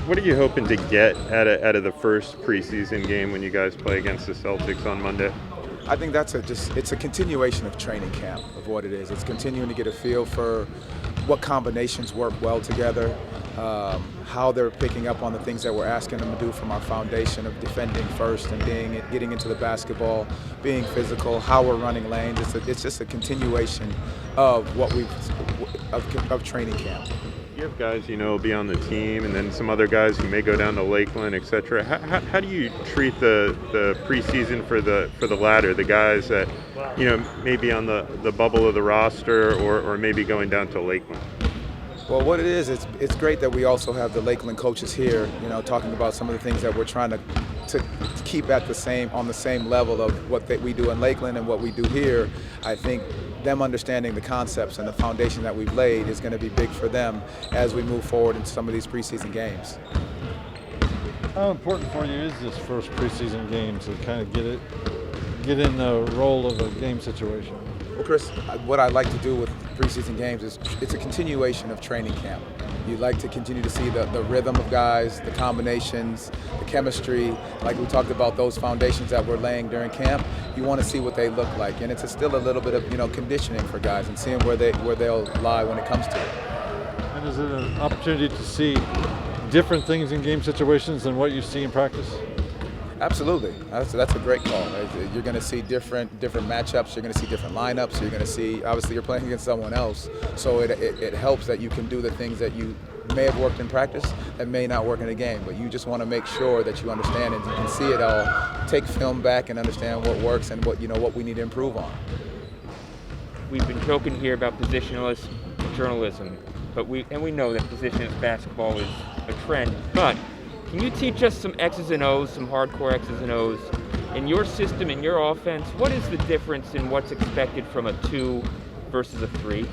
What are you hoping to get out of the first preseason game when you guys play against the Celtics on Monday? I think it's a continuation of training camp of what it is. It's continuing to get a feel for what combinations work well together, how they're picking up on the things that we're asking them to do from our foundation of defending first and getting into the basketball, being physical, how we're running lanes. It's just a continuation of of training camp. You have guys, be on the team, and then some other guys who may go down to Lakeland, etc. How do you treat the preseason for the latter, the guys that, may be on the bubble of the roster or maybe going down to Lakeland? Well, what it is, it's great that we also have the Lakeland coaches here, talking about some of the things that we're trying to keep on the same level of what we do in Lakeland and what we do here. I think them understanding the concepts and the foundation that we've laid is going to be big for them as we move forward in some of these preseason games. How important for you is this first preseason game to kind of get in the role of a game situation? Well, Chris, what I like to do with preseason games is it's a continuation of training camp. You like to continue to see the rhythm of guys, the combinations, the chemistry. Like we talked about those foundations that we're laying during camp. You want to see what they look like, and it's still a little bit of conditioning for guys and seeing where they'll lie when it comes to it. And is it an opportunity to see different things in game situations than what you see in practice? Absolutely. That's a great call. You're going to see different matchups. You're going to see different lineups. You're going to see, obviously, you're playing against someone else. So it helps that you can do the things that you may have worked in practice that may not work in a game. But you just want to make sure that you understand and you can see it all. Take film back and understand what works and what we need to improve on. We've been joking here about positionless journalism, but we know that positionless basketball is a trend. But can you teach us some X's and O's, some hardcore X's and O's? In your system, in your offense, what is the difference in what's expected from a 2 versus a 3?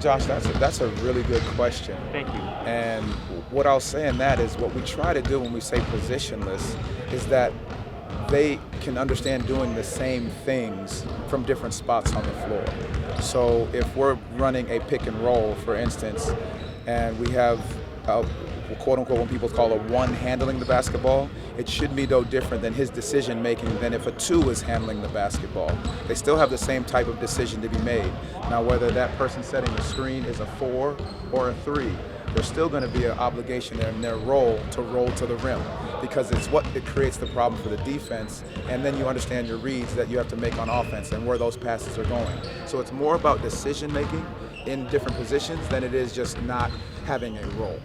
Josh, that's a really good question. Thank you. And what I'll say in that is what we try to do when we say positionless is that they can understand doing the same things from different spots on the floor. So if we're running a pick and roll, for instance, and we have quote unquote, when people call a 1 handling the basketball, it should be no different than his decision making than if a 2 is handling the basketball. They still have the same type of decision to be made. Now, whether that person setting the screen is a 4 or a 3, there's still going to be an obligation in their role to roll to the rim because it creates the problem for the defense, and then you understand your reads that you have to make on offense and where those passes are going. So it's more about decision making in different positions than it is just not having a role.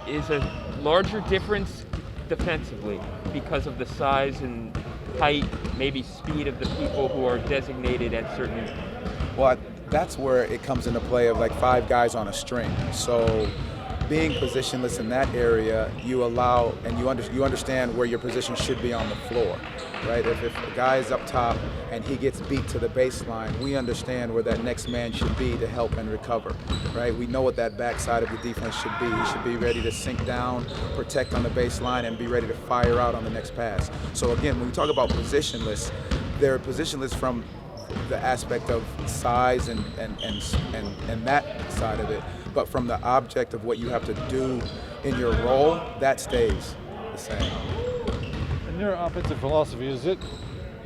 Is a larger difference defensively because of the size and height, maybe speed of the people who are designated at certain... Well, that's where it comes into play of like 5 guys on a string. So being positionless in that area, you allow and you understand where your position should be on the floor, right? If a guy is up top and he gets beat to the baseline, we understand where that next man should be to help and recover, right? We know what that backside of the defense should be. He should be ready to sink down, protect on the baseline, and be ready to fire out on the next pass. So again, when we talk about positionless, they're positionless from the aspect of size and that side of it, but from the object of what you have to do in your role, that stays the same. In your offensive philosophy,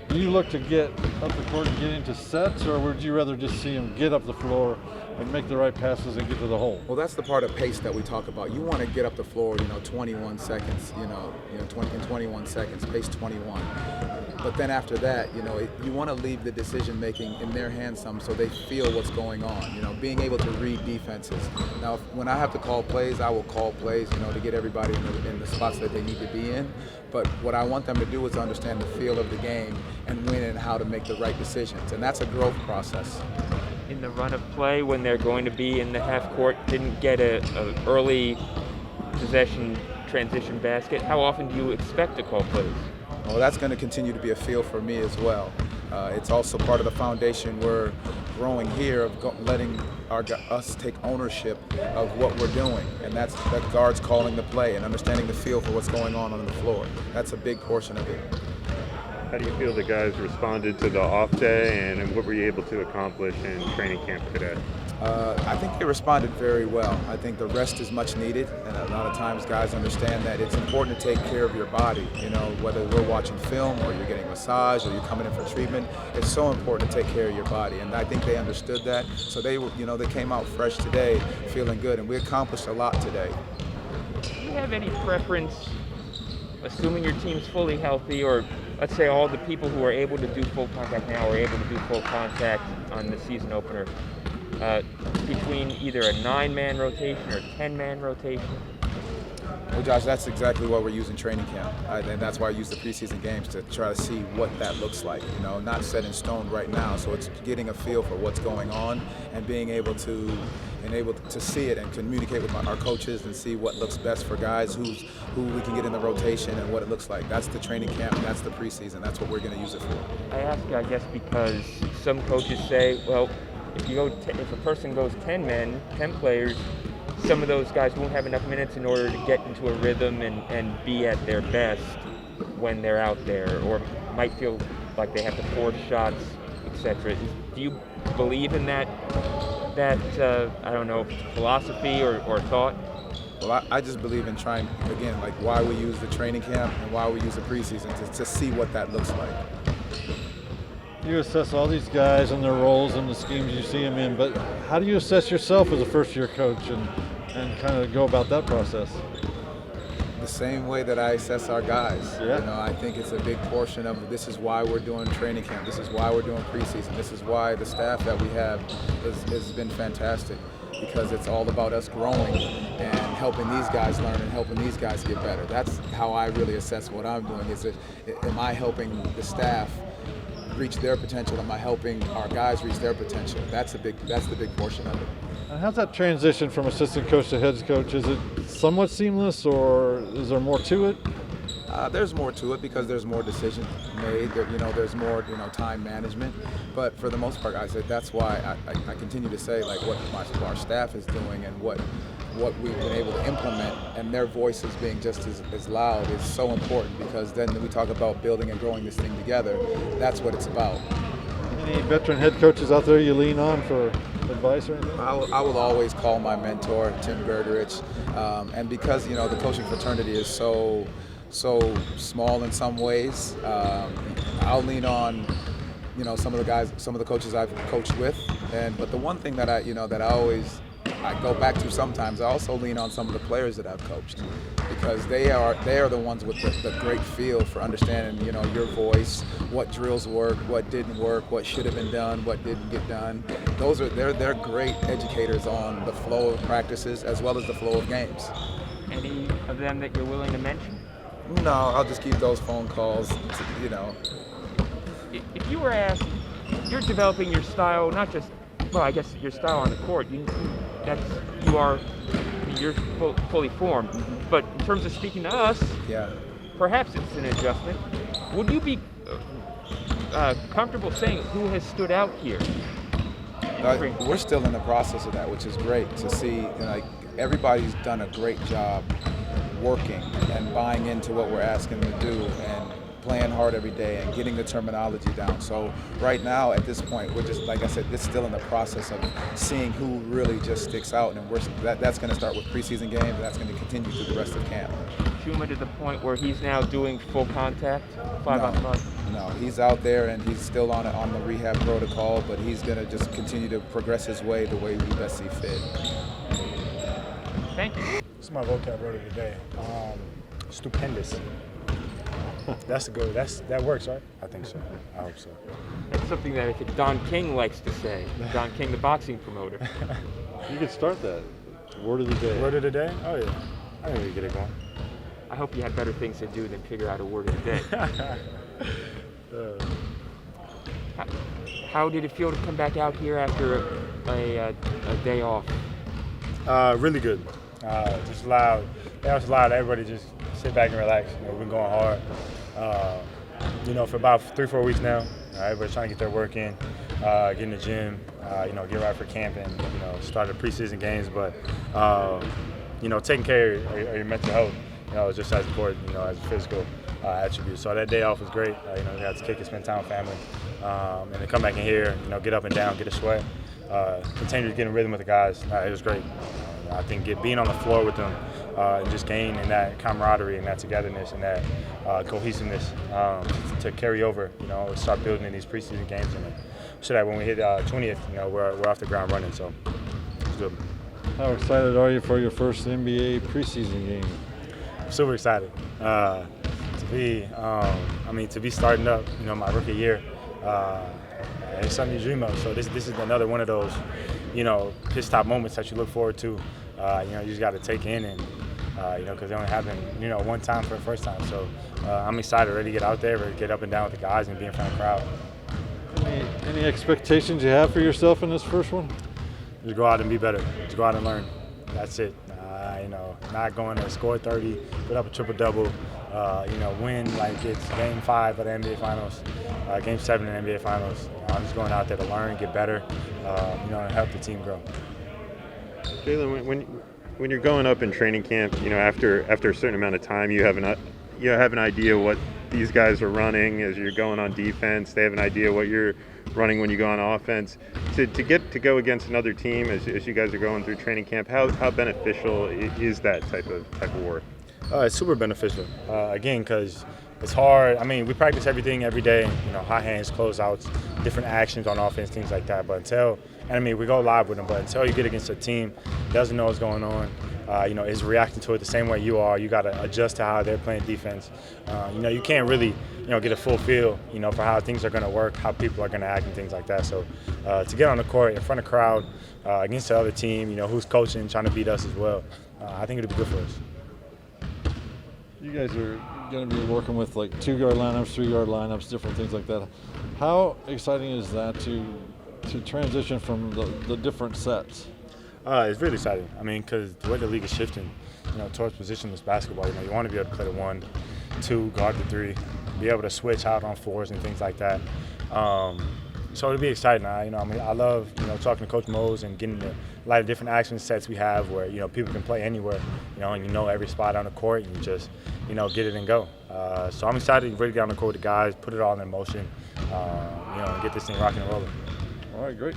do you look to get up the court and get into sets, or would you rather just see them get up the floor and make the right passes and get to the hole? Well, that's the part of pace that we talk about. You want to get up the floor, 21 seconds, 21 seconds, pace 21. But then after that, you want to leave the decision making in their hands some so they feel what's going on, being able to read defenses. Now, when I have to call plays, I will call plays, to get everybody in the spots that they need to be in. But what I want them to do is understand the feel of the game and when and how to make the right decisions. And that's a growth process. In the run of play, when they're going to be in the half court, didn't get an early possession transition basket, how often do you expect to call plays? Well, that's going to continue to be a feel for me as well. It's also part of the foundation we're growing here of letting us take ownership of what we're doing, and that's guards calling the play and understanding the feel for what's going on the floor. That's a big portion of it. How do you feel the guys responded to the off day, and what were you able to accomplish in training camp today? I think they responded very well. I think the rest is much needed, and a lot of times guys understand that it's important to take care of your body. You know, whether we're watching film or you're getting a massage or you're coming in for treatment, it's so important to take care of your body, and I think they understood that. So they, they came out fresh today, feeling good, and we accomplished a lot today. Do you have any preference, assuming your team's fully healthy, or let's say all the people who are able to do full contact now are able to do full contact on the season opener, between either a 9-man rotation or 10-man rotation? Well, Josh, that's exactly what we're using training camp, and that's why I use the preseason games to try to see what that looks like. Not set in stone right now, so it's getting a feel for what's going on and being able to see it and communicate with our coaches and see what looks best for guys, who we can get in the rotation and what it looks like. That's the training camp, and that's the preseason. That's what we're going to use it for. I ask, I guess, because some coaches say, well, if a person goes 10 men, 10 players, some of those guys won't have enough minutes in order to get into a rhythm and be at their best when they're out there, or might feel like they have to force shots, etc. Do you believe in that I don't know, philosophy or thought? Well, I just believe in trying, again, like why we use the training camp and why we use the preseason to see what that looks like. You assess all these guys and their roles and the schemes you see them in, but how do you assess yourself as a first-year coach and kind of go about that process? The same way that I assess our guys. Yeah. I think it's a big portion of this is why we're doing training camp. This is why we're doing preseason. This is why the staff that we have has been fantastic, because it's all about us growing and helping these guys learn and helping these guys get better. That's how I really assess what I'm doing. Am I helping the staff reach their potential? Am I helping our guys reach their potential? That's the big portion of it. And how's that transition from assistant coach to head coach? Is it somewhat seamless, or is there more to it? There's more to it because there's more decisions made. There's more time management. But for the most part, I said that's why I continue to say like what our staff is doing and what we've been able to implement, and their voices being just as loud is so important, because then we talk about building and growing this thing together. That's what it's about. Any veteran head coaches out there you lean on for advice or anything? I will always call my mentor, Tim Gerderich, and because the coaching fraternity is so small in some ways, I'll lean on some of the coaches I've coached with, but the one thing that I go back to sometimes, I also lean on some of the players that I've coached, because they are the ones with the great feel for understanding your voice, what drills work, what didn't work, what should have been done, what didn't get done. They're great educators on the flow of practices as well as the flow of games. Any of them that you're willing to mention? No, I'll just keep those phone calls. If you were asked, you're developing your style, not just, well, I guess your style on the court. You're fully formed. But in terms of speaking to us, yeah, perhaps it's an adjustment. Would you be comfortable saying who has stood out here? We're still in the process of that, which is great to see. Everybody's done a great job working and buying into what we're asking them to do and playing hard every day and getting the terminology down. So right now, at this point, we're just, like I said, it's still in the process of seeing who really just sticks out, and that's going to start with preseason games, and that's going to continue through the rest of camp. Chuma to the point where he's now doing full contact, 5-on-5? No, he's out there and he's still on the rehab protocol, but he's going to just continue to progress his way the way we best see fit. Thank you. This is my vocab word of the day. Stupendous. That works, right? I think so. I hope so. That's something that I think Don King likes to say. Don King, the boxing promoter. You could start that. Word of the day. Word of the day? Oh, yeah. I think we get it going. I hope you have better things to do than figure out a word of the day. How did it feel to come back out here after a day off? Really good. Just allowed everybody just sit back and relax. We've been going hard. For about 3-4 weeks now. Everybody's trying to get their work in, get in the gym, get right for camp and, start the preseason games. But, taking care of your mental health, is just as important, as a physical attribute. So that day off was great. We got to kick and spend time with family. And to come back in here, get up and down, get a sweat. continue to get in rhythm with the guys. It was great. I think being on the floor with them and just gaining that camaraderie and that togetherness and that cohesiveness to carry over, start building in these preseason games, and so that when we hit 20th, we're off the ground running. So it's good. How excited are you for your first NBA preseason game? Super excited to be starting up, my rookie year. It's something you dream of. So this is another one of those, pit stop moments that you look forward to. You just got to take in and, because they only happen, one time for the first time. So I'm excited, ready to get out there, ready to get up and down with the guys and be in front of the crowd. Any expectations you have for yourself in this first one? Just go out and be better. Just go out and learn. That's it. Not going to score 30, put up a triple-double, win like it's Game 5 of the NBA Finals, Game 7 of the NBA Finals. I'm just going out there to learn, get better, and help the team grow. Jalen, when you're going up in training camp, after a certain amount of time, you have an idea what these guys are running as you're going on defense. They have an idea what you're running when you go on offense. To get to go against another team as you guys are going through training camp, how beneficial is that type of work? It's super beneficial. Again, because it's hard. We practice everything every day. High hands, closeouts, different actions on offense, things like that. But we go live with them. But until you get against a team that doesn't know what's going on, is reacting to it the same way you are, you got to adjust to how they're playing defense. You can't really, get a full feel, for how things are going to work, how people are going to act and things like that. So to get on the court in front of crowd against the other team, who's coaching, trying to beat us as well, I think it'll be good for us. You guys are going to be working with like 2-guard lineups, 3-guard lineups, different things like that. How exciting is that to transition from the different sets? It's really exciting. Because the way the league is shifting, towards positionless basketball, you want to be able to play the 1, 2, guard the 3, be able to switch out on 4s and things like that. So it'll be exciting. I love, talking to Coach Mose and getting a lot of different action sets we have where, people can play anywhere, and every spot on the court and you just, get it and go. So I'm excited, ready to get on the court with the guys, put it all in motion, and get this thing rocking and rolling. All right, great.